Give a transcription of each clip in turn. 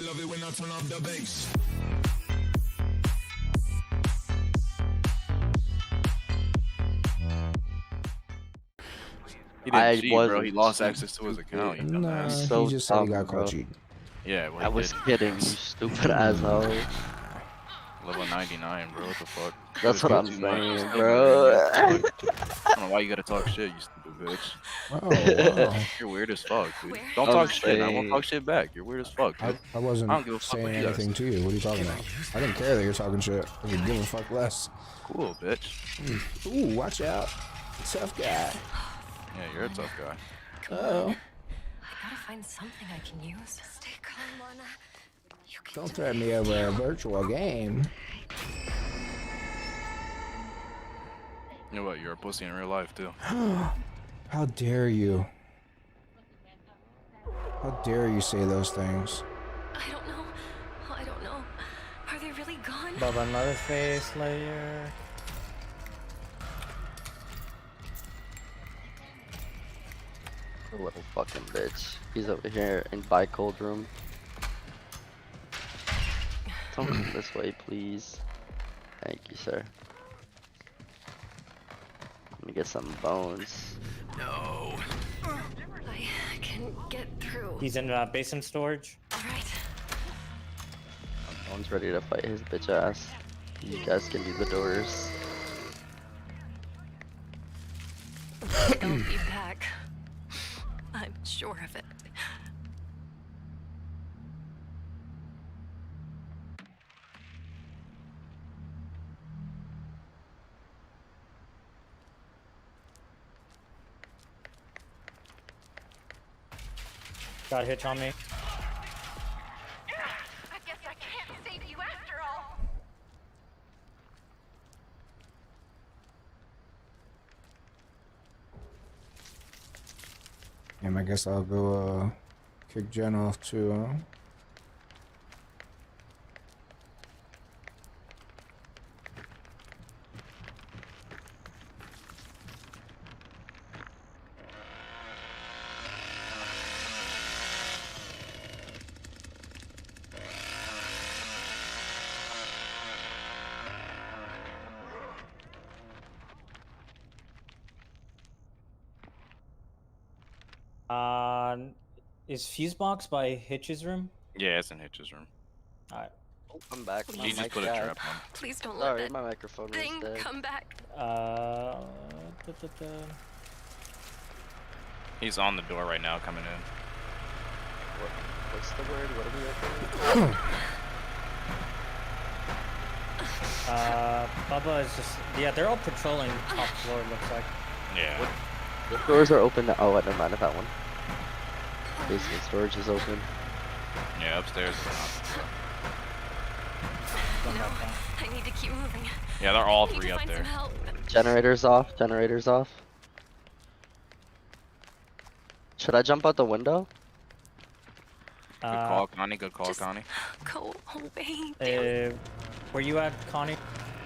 They love it when I turn off the bass. He didn't cheat, bro. He lost access to his account. You Nah, dumbass. so he just said he got caught cheating. Yeah, well, I was kidding, you stupid asshole. Level 99, bro. What the fuck? That's what I'm Too much. saying, Still bro. I don't know why you gotta talk shit, you stupid bitch. Oh, wow. You're weird as fuck, dude. Don't I'm talk shit. I won't saying- talk shit back. You're weird as fuck, dude. I wasn't I don't give a fuck saying what you guys anything to you. What are you talking about? I didn't care that you're talking shit. I could give a fuck less. Cool, bitch. Ooh, watch out. Tough guy. Yeah, you're a tough guy. Oh. I gotta find something I can use. Stay calm, Lana. You can Don't do threaten it. me over a virtual game. You know what? You're a pussy in real life, too. How dare you? How dare you say those things? I don't know. I don't know. Are they really gone? Baba another face layer. The little fucking bitch. He's over here in by cold room. Don't come this way, please. Thank you, sir. Let me get some bones. No. I can get through. He's in basement storage. Alright. Bones ready to fight his bitch ass. You guys can do the doors. They'll be back. I'm sure of it. Got a hitch on me. I guess I can't save you after all. I guess I'll go kick Jen off too. Is Fusebox by Hitch's room? Yeah, it's in Hitch's room. Alright. Oh, I'm back. My He just mic put a died. trap on. Please don't let Sorry, that my microphone was thing dead. come back. He's on the door right now, coming in. What's the word? What are we looking Bubba is just, yeah, they're all patrolling top floor, it looks like. Yeah. The doors are open now. Oh, never mind that one. Basement storage is open. Yeah, upstairs is not. Going No, back down. I need to keep moving. Yeah, they're all I need three to up find there. some help. Generators off. Generators off. Should I jump out the window? Good call, Connie. Good call, just- Connie. Go away. Damn. Where you at, Connie?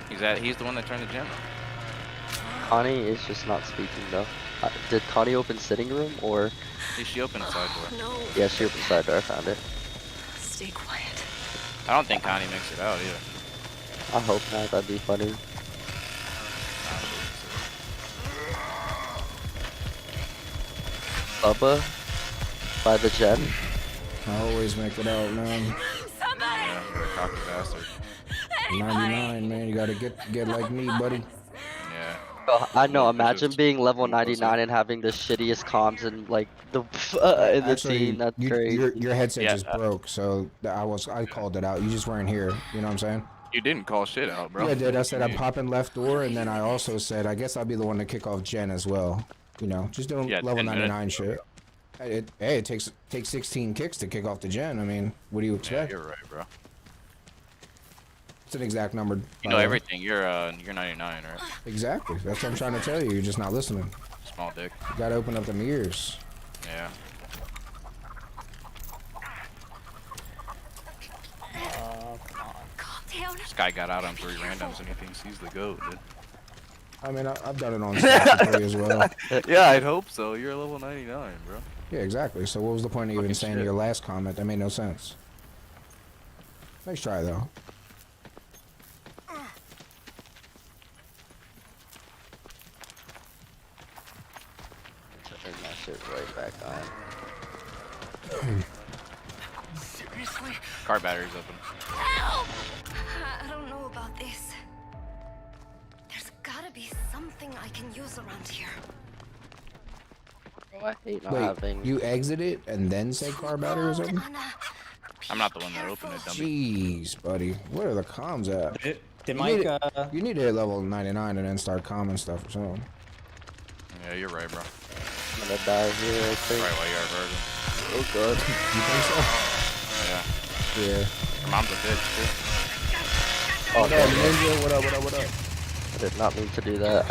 He's the one that turned the gym. Connie is just not speaking though. Did Connie open sitting room or? She opened the side door. No. Yeah, she opened side door. I found it. Stay quiet. I don't think Connie makes it out either. I hope not. That'd be funny. Bubba by the gen. I always make it out, man. Somebody! Yeah, you're a cocky bastard. 99, man. You gotta get like me, buddy. Yeah. Oh, I know. Well, Imagine just being level being pussy. 99 and having the shittiest comms in like the in the Actually, team. That's crazy. your headset Yeah. just broke, so I called it out. You just weren't here. You know what I'm saying? You didn't call shit out, bro. Yeah, I did. I What said you I'm mean? popping left door, and then I also said I guess I'll be the one to kick off Jen as well. You know, just doing Yeah, level 10 minutes. 99 shit. It takes 16 kicks to kick off the Gen. I mean, what do you Yeah, expect? you're right, bro. It's an exact number. You by know the way. everything. You're 99, right? Exactly. That's what I'm trying to tell you. You're just not listening. Small dick. You gotta open up them ears. Yeah. Calm down. This guy got out on 3 randoms and he thinks he's the GOAT, dude. I mean, I've done it on Saturday as well. Yeah, I'd hope so. You're level 99, bro. Yeah, exactly. So what was the point of even Fucking saying shit. your last comment? That made no sense. Nice try though. Turn that shit right back on. Seriously? Car battery's open. Help! I don't know about this. There's gotta be something I can use around here. Oh, I hate not Wait, having. you exited and then said car battery was open? I'm not the one that opened it, dummy. Jeez, buddy. Where are the comms at? Did You Mike, need, you need to hit level 99 and then start common stuff or something. Yeah, you're right, bro. I'm gonna die here, I think. Right while you're virgin. Oh god. You think so? Yeah. Yeah. Your mom's a bitch, too. Oh, What up, Ninja? What up, what up, what up? I did not mean to do that.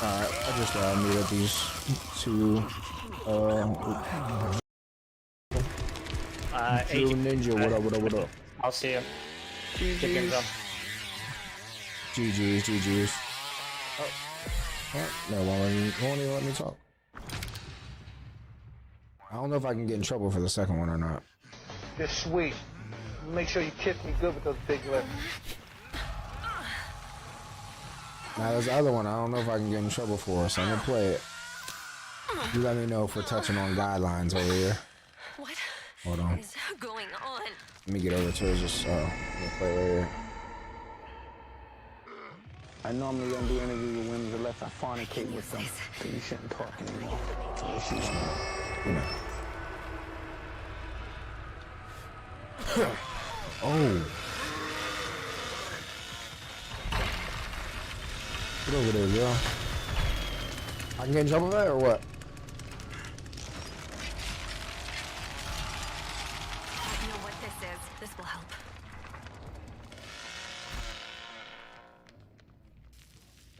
Alright, I just muted these two, True Ninja, what up, what up, what up? I'll see you. Get games up. GG's, GG's. Oh. No, won't even let me talk. I don't know if I can get in trouble for the second one or not. You're sweet. Make sure you kiss me good with those big lips. Now there's the other one I don't know if I can get in trouble for, so I'm gonna play it. You let me know if we're touching on guidelines over here. What Hold on. is going on? Let me get over to it, just I'm gonna play it right here. I normally don't do interviews with women unless I fornicate with them. So you shouldn't talk anymore. You know. Oh. Get over there, girl. I can get in trouble for that or what? I know what this is. This will help.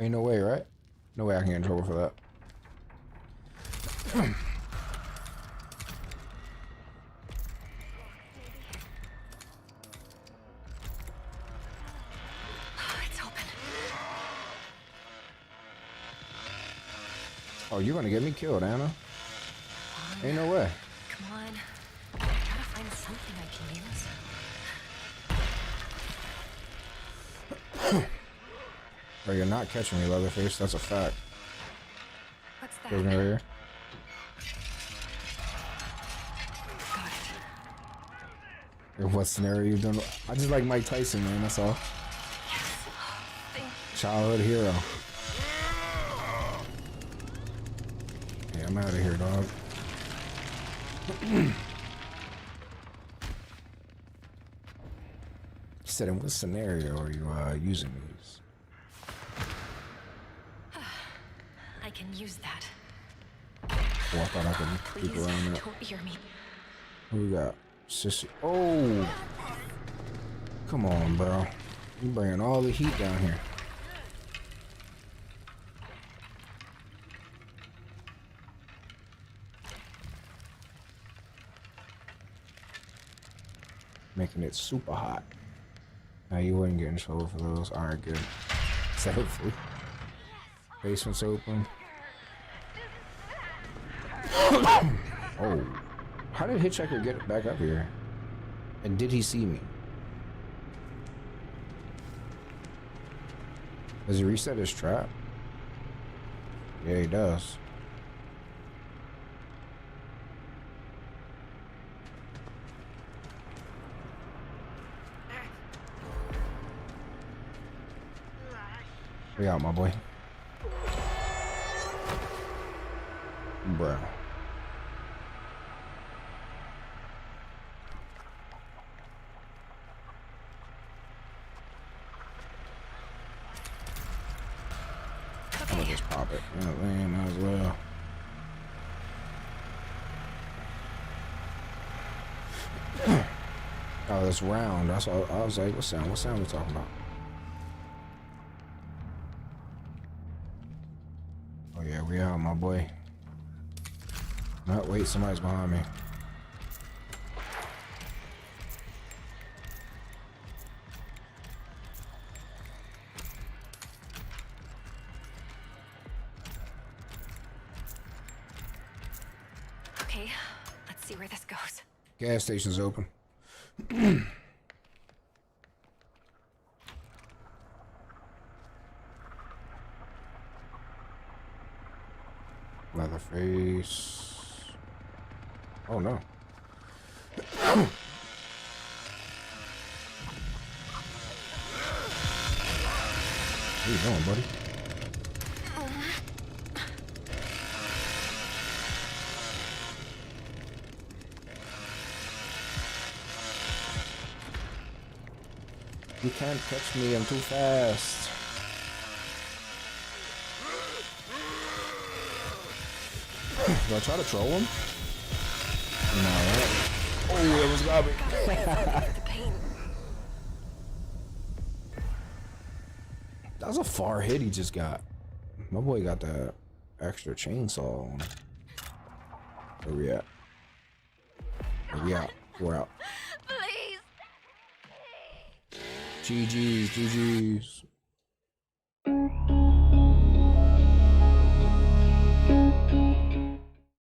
Ain't no way, right? No way I can get in trouble for that. It's open. Oh, you're gonna get me killed, Anna. Ain't no way. Come on. I gotta find something I can use. Bro, you're not catching me, Leatherface. That's a fact. What's that? There's me right here. Got it. In what scenario you done? I just like Mike Tyson, man. That's all. Thank Childhood hero. Yeah, I'm out of here, dog. He said, in what scenario are you using these? I can use that. Oh, I thought I could Please keep around that. don't hear me. Who we got? Sissy. Oh! Come on, bro. You bringing all the heat down here. Making it super hot. Now you wouldn't get in trouble for those. Alright, good. So hopefully. Basement's open. Oh. How did Hitchhiker get back up here? And did he see me? Does he reset his trap? Yeah, he does. We out, my boy. Bro. I'm gonna just pop it. Yeah, man, might as well. Oh, it's round. That's all. I was like, what sound? What sound we talking about? Oh yeah, we out, my boy. No, wait, somebody's behind me. Okay, let's see where this goes. Gas station's open. Leatherface. Oh no. What are you doing, buddy? You can't catch me, I'm too fast. Do I try to troll him? No, right? Oh, that was garbage. The pain. That was a far hit he just got. My boy got that extra chainsaw on him. Where we at? Where we out? We're out. Please. GG's, GG's.